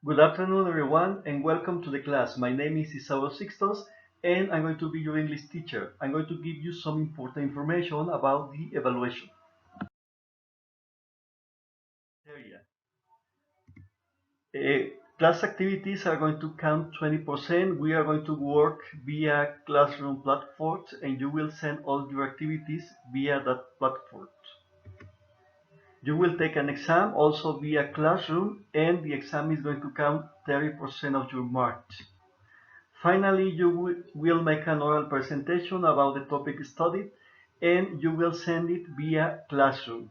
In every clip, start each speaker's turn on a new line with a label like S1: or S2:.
S1: Good afternoon, everyone, and welcome to the class. My name is Isauro Sixtos, and I'm going to be your English teacher. I'm going to give you some important information about the evaluation. Class activities are going to count 20%. We are going to work via classroom platforms, and you will send all your activities via that platform. You will take an exam also via classroom, and the exam is going to count 30% of your marks. Finally, you will make an oral presentation about the topic studied, and you will send it via classroom.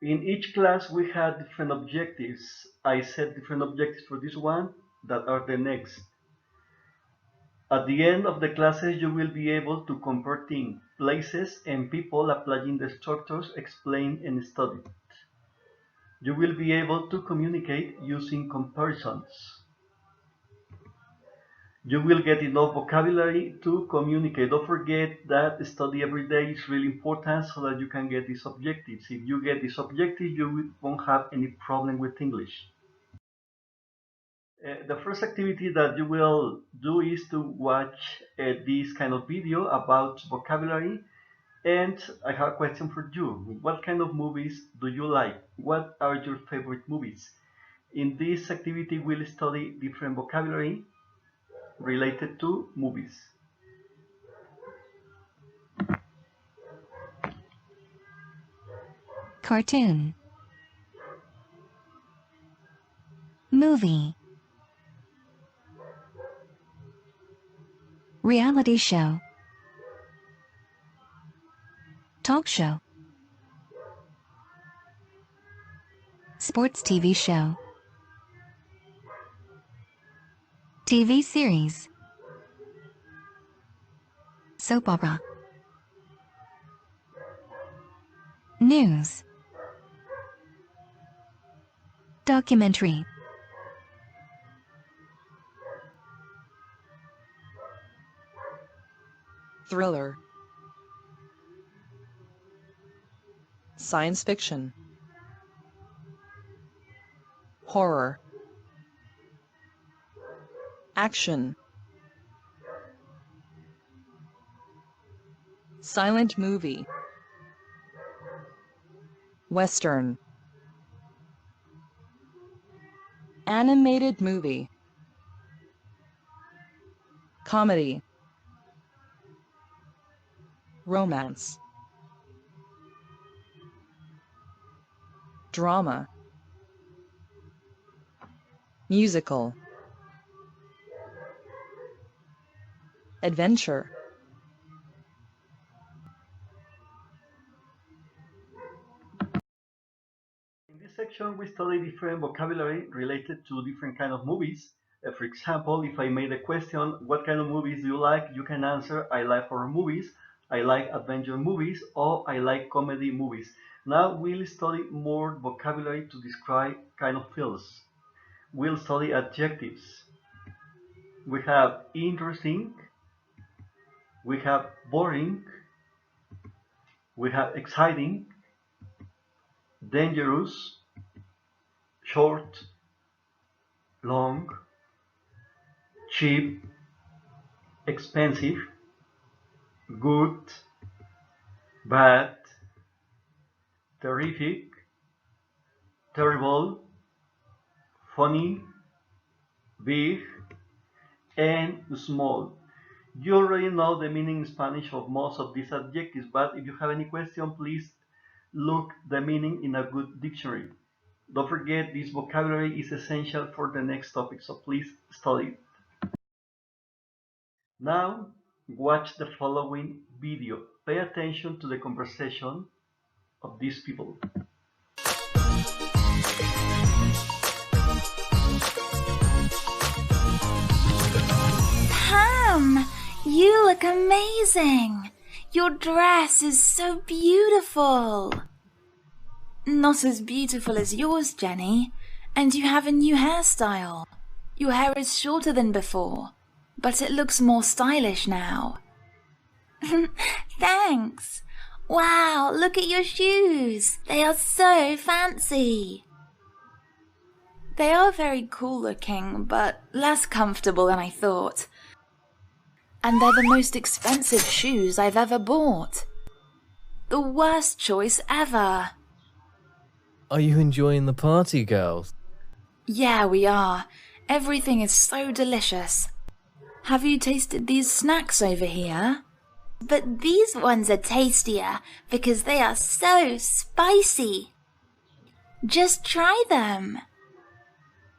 S1: In each class, we had different objectives. I set different objectives for this one that are the next. At the end of the classes, you will be able to compare things, places, and people applying the structures explained and studied. You will be able to communicate using comparisons. You will get enough vocabulary to communicate. Don't forget that study every day is really important so that you can get these objectives. If you get these objectives, you won't have any problem with English. The first activity that you will do is to watch this kind of video about vocabulary. And I have a question for you. What kind of movies do you like? What are your favorite movies? In this activity, we'll study different vocabulary related to movies.
S2: Cartoon. Movie. Reality show. Talk show. Sports TV show. TV series. Soap opera. News. Documentary.
S3: Thriller, science fiction, horror, action, silent movie, western, animated movie, comedy, romance, drama, musical, adventure,
S1: In this section, we study different vocabulary related to different kind of movies. For example, if I made a question, what kind of movies do you like? You can answer, I like horror movies, I like adventure movies, or I like comedy movies. Now we'll study more vocabulary to describe kind of fields. We'll study adjectives. We have interesting, we have boring, we have exciting, dangerous, short, long, cheap, expensive, good, bad, terrific, terrible, funny, big, and small. You already know the meaning in Spanish of most of these adjectives, but if you have any question, please look the meaning in a good dictionary. Don't forget, this vocabulary is essential for the next topic, so please study it. Now, watch the following video. Pay attention to the conversation of these people.
S4: Pam, you look amazing. Your dress is so beautiful. Not as beautiful as yours, Jenny. And you have a new hairstyle. Your hair is shorter than before, but it looks more stylish now. Thanks. Wow, look at your shoes. They are so fancy. They are very cool looking, but less comfortable than I thought. And they're the most expensive shoes I've ever bought. The worst choice ever.
S5: Are you enjoying the party, girls?
S4: Yeah, we are. Everything is so delicious. Have you tasted these snacks over here? But these ones are tastier because they are so spicy. Just try them.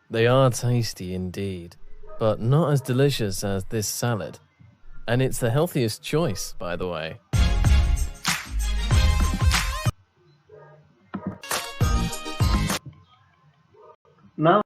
S5: They are tasty indeed, but not as delicious as this salad. And it's the healthiest choice, by the way.
S1: Now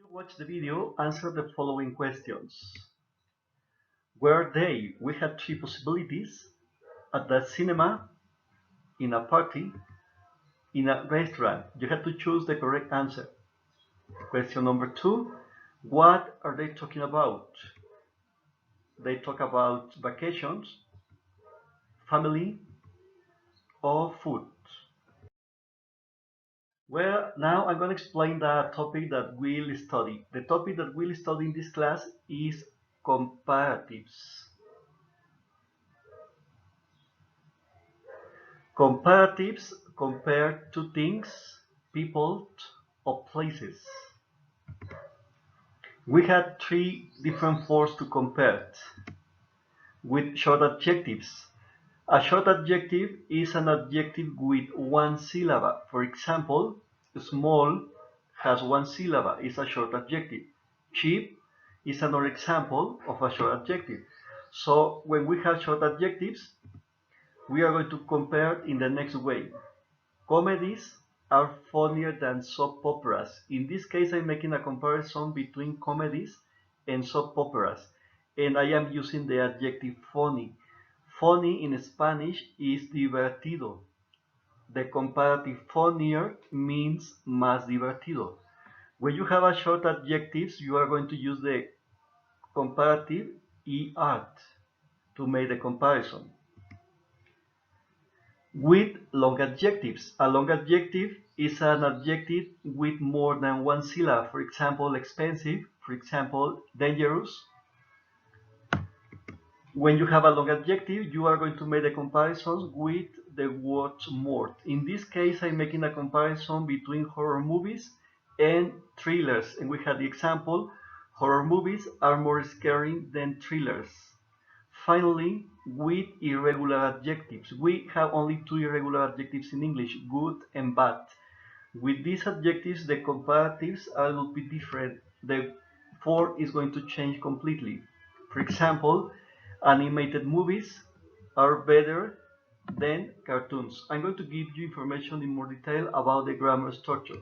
S1: you watch the video, answer the following questions. Were they? We had three possibilities: at the cinema, in a party, in a restaurant. You have to choose the correct answer. Question number two: what are they talking about? They talk about vacations, family, or food. Well, now I'm going to explain the topic that we'll study. The topic that we'll study in this class is comparatives. Comparatives compare two things, people, or places. We had three different forms to compare with short adjectives. A short adjective is an adjective with one syllable. For example, small has one syllable, is a short adjective. Cheap is another example of a short adjective. So when we have short adjectives, we are going to compare in the next way. Comedies are funnier than soap operas. In this case, I'm making a comparison between comedies and soap operas, and I am using the adjective funny. Funny in Spanish is divertido. The comparative funnier means más divertido. When you have a short adjectives, you are going to use the comparative er to make the comparison. With long adjectives. A long adjective is an adjective with more than one syllable. For example, expensive, for example, dangerous. When you have a long adjective, you are going to make the comparisons with the word more. In this case, I'm making a comparison between horror movies and thrillers. And we had the example, horror movies are more scary than thrillers. Finally, with irregular adjectives. We have only two irregular adjectives in English, good and bad. With these adjectives, the comparatives are a little bit different. The form is going to change completely. For example, animated movies are better than cartoons. I'm going to give you information in more detail about the grammar structure.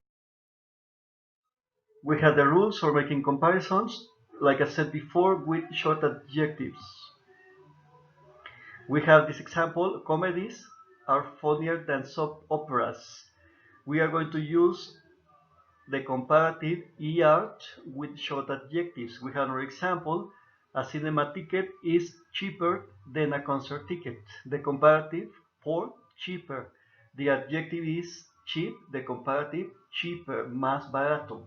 S1: We have the rules for making comparisons, like I said before, with short adjectives. We have this example, comedies are funnier than soap operas. We are going to use the comparative er with short adjectives. We have another example, a cinema ticket is cheaper than a concert ticket. The comparative 4. Cheaper. The adjective is cheap, the comparative cheaper, más barato.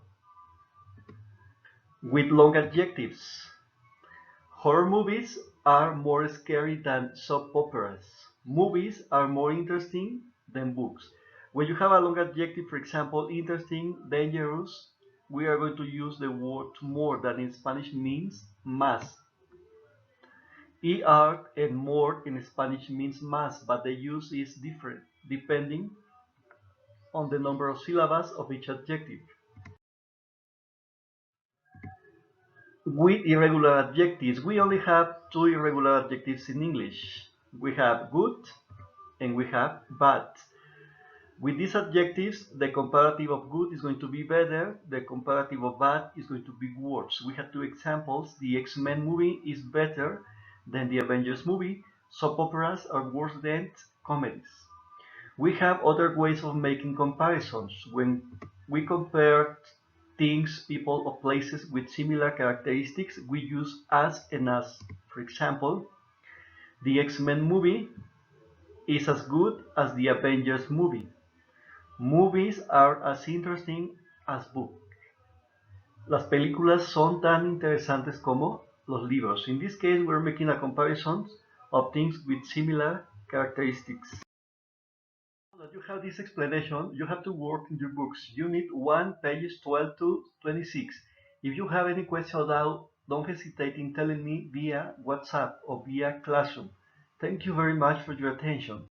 S1: With long adjectives. Horror movies are more scary than soap operas. Movies are more interesting than books. When you have a long adjective, for example, interesting, dangerous, we are going to use the word more that in Spanish means más. Er and more in Spanish means más, but the use is different depending on the number of syllables of each adjective. With irregular adjectives, we only have two irregular adjectives in English. We have good and we have bad. With these adjectives, the comparative of good is going to be better, the comparative of bad is going to be worse. We have two examples. The X-Men movie is better than the Avengers movie. Soap operas are worse than comedies. We have other ways of making comparisons. When we compare things, people, or places with similar characteristics, we use as and as. For example, the X-Men movie is as good as the Avengers movie. Movies are as interesting as books. Las películas son tan interesantes como los libros. In this case, we're making a comparison of things with similar characteristics. Now that you have this explanation, you have to work in your books. Unit 1, pages 12 to 26. If you have any question or doubt, don't hesitate in telling me via WhatsApp or via Classroom. Thank you very much for your attention.